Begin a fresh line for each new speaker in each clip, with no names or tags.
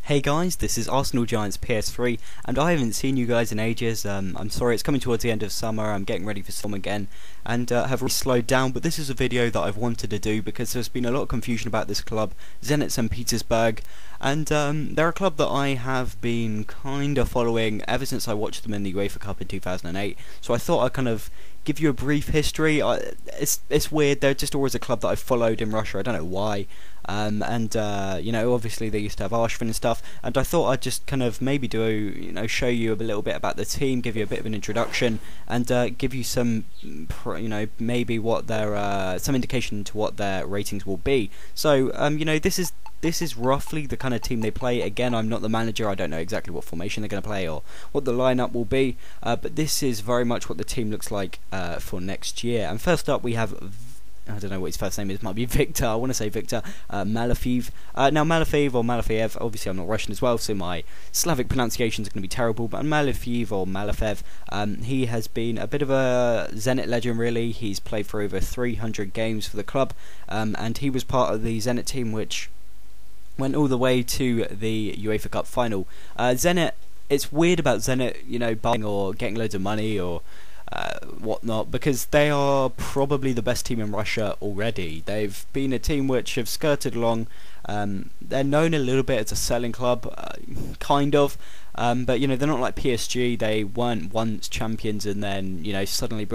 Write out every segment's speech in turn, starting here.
Hey guys, this is Arsenal Giants PS3, and I haven't seen you guys in ages. I'm sorry, it's coming towards the end of summer. I'm getting ready for summer again, and have really slowed down. But this is a video that I've wanted to do because there's been a lot of confusion about this club, Zenit St. Petersburg, and they're a club that I have been kind of following ever since I watched them in the UEFA Cup in 2008. So I thought I'd kind of give you a brief history. It's weird. They're just always a club that I've followed in Russia. I don't know why. You know, obviously they used to have Arshavin and stuff, and I thought I'd just kind of maybe show you a little bit about the team, give you a bit of an introduction, and give you some, maybe what their some indication into what their ratings will be. So, this is roughly the kind of team they play. Again, I'm not the manager. I don't know exactly what formation they're going to play or what the lineup will be, but this is very much what the team looks like for next year. And first up, we have, I don't know what his first name is, might be Victor, I want to say Victor Malafeev. Now Malafeev or Malafeev, obviously I'm not Russian as well, so my Slavic pronunciations are going to be terrible, but Malafeev or Malafev, he has been a bit of a Zenit legend really. He's played for over 300 games for the club, and he was part of the Zenit team which went all the way to the UEFA Cup final. Zenit, it's weird about Zenit, buying or getting loads of money or whatnot, because they are probably the best team in Russia already. They've been a team which have skirted along. They're known a little bit as a selling club, kind of, but they're not like PSG. They weren't once champions and then suddenly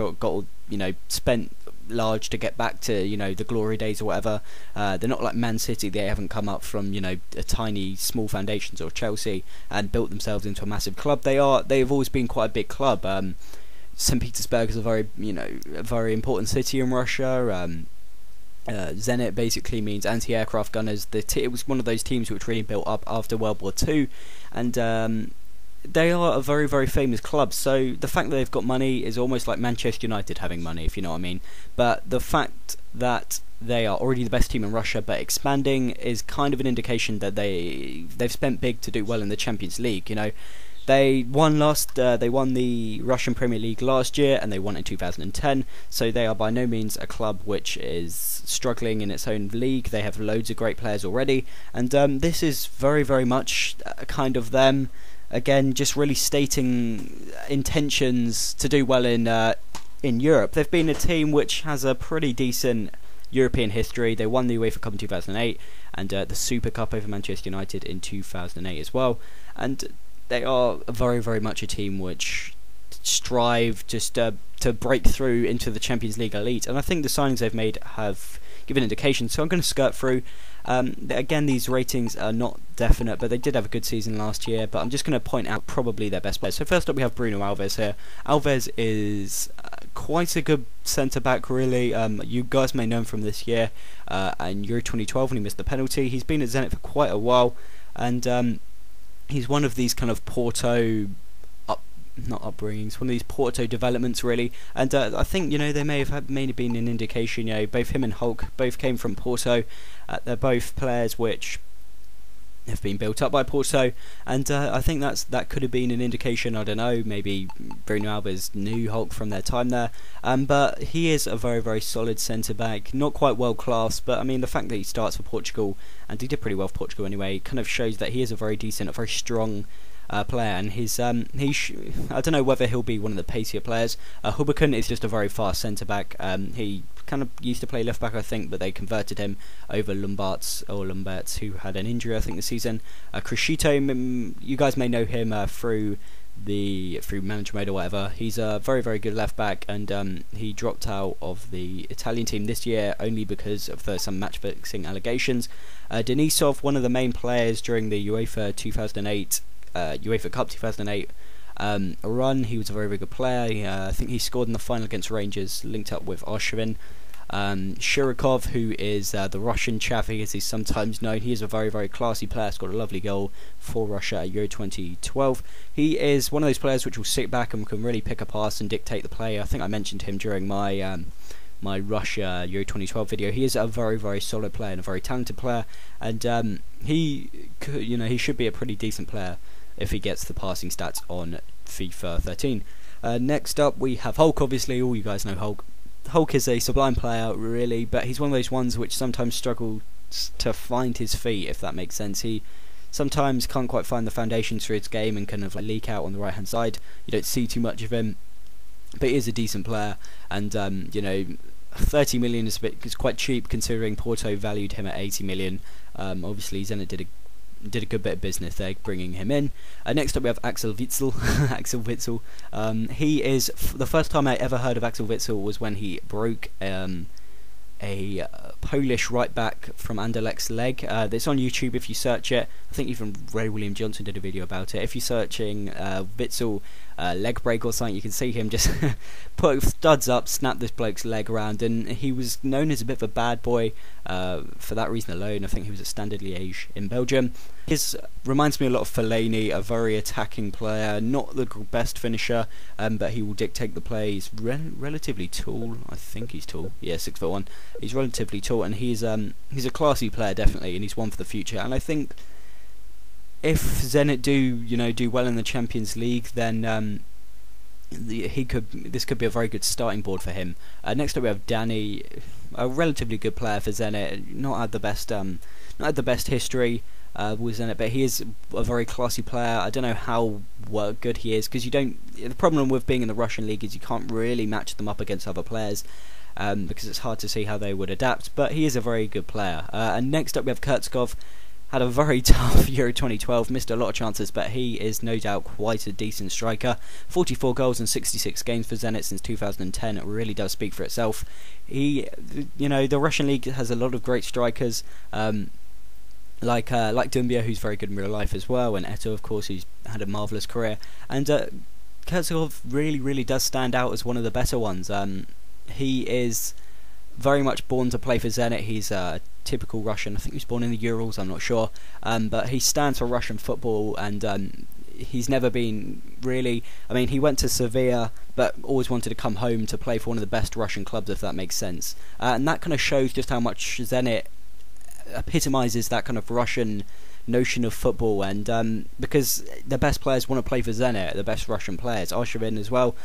spent large to get back to the glory days or whatever. They're not like Man City. They haven't come up from a tiny small foundations, or Chelsea, and built themselves into a massive club. They've always been quite a big club. St. Petersburg is a very important city in Russia. Zenit basically means anti-aircraft gunners. It was one of those teams which really built up after World War II, and they are a very, very famous club. So the fact that they've got money is almost like Manchester United having money, if you know what I mean. But the fact that they are already the best team in Russia but expanding is kind of an indication that they've spent big to do well in the Champions League. They won the Russian Premier League last year, and they won in 2010, so they are by no means a club which is struggling in its own league. They have loads of great players already, and this is very, very much kind of them, again, just really stating intentions to do well in Europe. They've been a team which has a pretty decent European history. They won the UEFA Cup in 2008, and the Super Cup over Manchester United in 2008 as well, and they are very, very much a team which strive just to break through into the Champions League elite, and I think the signings they've made have given indications. So I'm going to skirt through. Again, these ratings are not definite, but they did have a good season last year, but I'm just going to point out probably their best players. So first up we have Bruno Alves here. Alves is quite a good centre-back really. You guys may know him from this year and Euro 2012 when he missed the penalty. He's been at Zenit for quite a while, and he's one of these kind of Porto, not upbringings, one of these Porto developments really, and I think they may have been an indication. Both him and Hulk both came from Porto. They're both players which have been built up by Porto, and I think that could have been an indication. I don't know, maybe Bruno Alves knew Hulk from their time there, but he is a very, very solid centre back, not quite world class, but I mean the fact that he starts for Portugal, and he did pretty well for Portugal anyway, kind of shows that he is a very decent, a very strong player, and I don't know whether he'll be one of the pacier players. Hubacon is just a very fast centre back. He kind of used to play left back, I think, but they converted him over Lumberts, who had an injury I think this season. Crescito, you guys may know him through manager mode or whatever. He's a very, very good left back, and he dropped out of the Italian team this year only because of some match fixing allegations. Denisov, one of the main players during the UEFA Cup 2008 run, he was a very, very good player. I think he scored in the final against Rangers, linked up with Arshavin. Shirokov, who is the Russian Chavi as he's sometimes known, he is a very, very classy player, scored a lovely goal for Russia at Euro 2012. He is one of those players which will sit back and can really pick a pass and dictate the play. I think I mentioned him during my my Russia Euro 2012 video. He is a very, very solid player and a very talented player, and he should be a pretty decent player if he gets the passing stats on FIFA 13. Next up we have Hulk. Obviously all you guys know Hulk. Hulk is a sublime player really, but he's one of those ones which sometimes struggles to find his feet, if that makes sense. He sometimes can't quite find the foundations for his game and kind of like leak out on the right hand side. You don't see too much of him, but he is a decent player, and 30 million is quite cheap considering Porto valued him at 80 million. Obviously Zenit did a good bit of business there bringing him in. Next up we have Axel Witsel. Axel Witsel. He is the first time I ever heard of Axel Witsel was when he broke a Polish right back from Anderlecht's leg. It's on YouTube if you search it. I think even Ray William Johnson did a video about it. If you're searching Witsel leg break or something, you can see him just put studs up, snap this bloke's leg around, and he was known as a bit of a bad boy for that reason alone. I think he was at Standard Liège in Belgium. His reminds me a lot of Fellaini, a very attacking player, not the best finisher, but he will dictate the play. He's relatively tall. I think he's tall. Yeah, 6'1". He's relatively tall, and he's a classy player definitely, and he's one for the future. And I think if Zenit do well in the Champions League, then this could be a very good starting board for him. Next up we have Danny, a relatively good player for Zenit. Not had the best history with Zenit, but he is a very classy player. I don't know how good he is, because the problem with being in the Russian league is you can't really match them up against other players, because it's hard to see how they would adapt. But he is a very good player. And next up we have Kurtzkov. Had a very tough Euro 2012, missed a lot of chances, but he is no doubt quite a decent striker. 44 goals in 66 games for Zenit since 2010. It really does speak for itself. The Russian league has a lot of great strikers, like Dumbia, who's very good in real life as well, and Eto'o, of course, who's had a marvellous career. And Kurtzkov really does stand out as one of the better ones. He is very much born to play for Zenit. He's a typical Russian. I think he was born in the Urals, I'm not sure, but he stands for Russian football, and he's never been really, he went to Sevilla but always wanted to come home to play for one of the best Russian clubs, if that makes sense, and that kind of shows just how much Zenit epitomizes that kind of Russian notion of football, and because the best players want to play for Zenit, the best Russian players. Arshavin as well,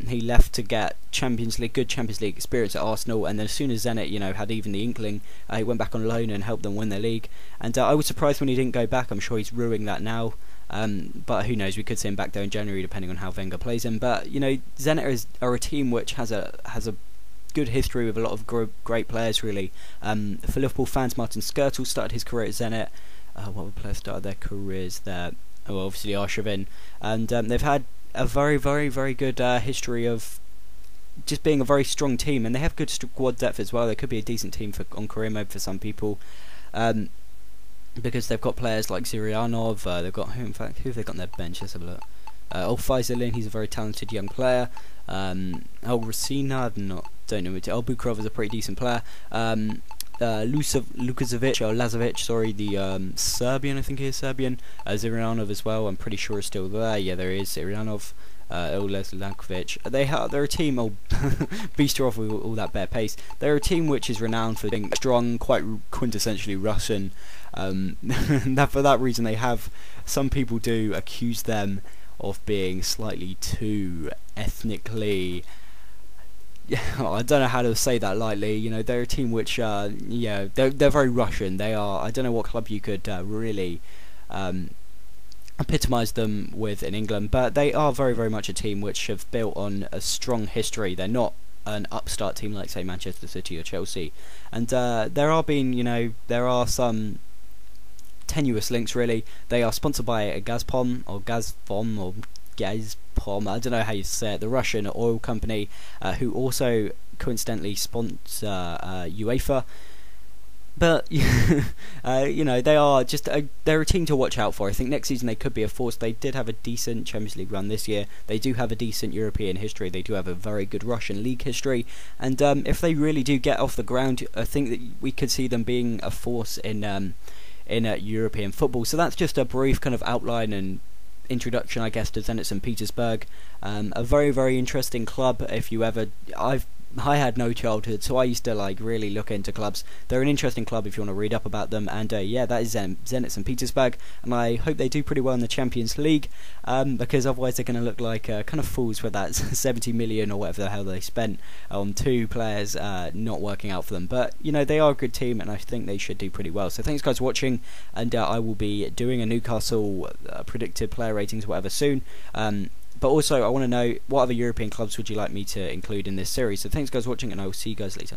he left to get good Champions League experience at Arsenal, and then as soon as Zenit had even the inkling, he went back on loan and helped them win their league. And I was surprised when he didn't go back. I'm sure he's ruining that now, but who knows, we could see him back there in January depending on how Wenger plays him. But Zenit are a team which has a good history with a lot of great players really. For Liverpool fans, Martin Skrtel started his career at Zenit. What other players started their careers there? Oh, obviously Arshavin, and they've had a very good history of just being a very strong team, and they have good squad depth as well. They could be a decent team on career mode for some people, because they've got players like Zurianov. They've got who have they got on their bench? Let's have a look. Faisalin, he's a very talented young player. Racina, don't know. Bukrov is a pretty decent player. Lukasevic, or Lazovic, sorry, the Serbian, I think he is Serbian. Zurianov as well, I'm pretty sure is still there. Yeah, there is Zurianov. Oles Lankovic. They're a team. Bistro with all that bare pace. They're a team which is renowned for being strong, quite quintessentially Russian. For that reason, they have. Some people do accuse them of being slightly too ethnically. I don't know how to say that lightly. They're a team which, they're very Russian. They are. I don't know what club you could really epitomise them with in England, but they are very much a team which have built on a strong history. They're not an upstart team like, say, Manchester City or Chelsea. And there are some tenuous links really. They are sponsored by a Gazprom, I don't know how you say it, the Russian oil company, who also coincidentally sponsor UEFA. But they are just they're a team to watch out for. I think next season they could be a force. They did have a decent Champions League run this year. They do have a decent European history. They do have a very good Russian league history. And if they really do get off the ground, I think that we could see them being a force in European football. So that's just a brief kind of outline and introduction, I guess, to Zenit St. Petersburg. A very interesting club. If you ever, I had no childhood, so I used to like really look into clubs. They're an interesting club if you want to read up about them, and yeah, that is Zenit St. Petersburg, and I hope they do pretty well in the Champions League, because otherwise they're going to look like kind of fools for that 70 million or whatever the hell they spent on two players not working out for them. But you know, they are a good team, and I think they should do pretty well. So thanks guys for watching, and I will be doing a Newcastle predicted player ratings or whatever soon. But also, I want to know what other European clubs would you like me to include in this series. So thanks guys for watching, and I will see you guys later.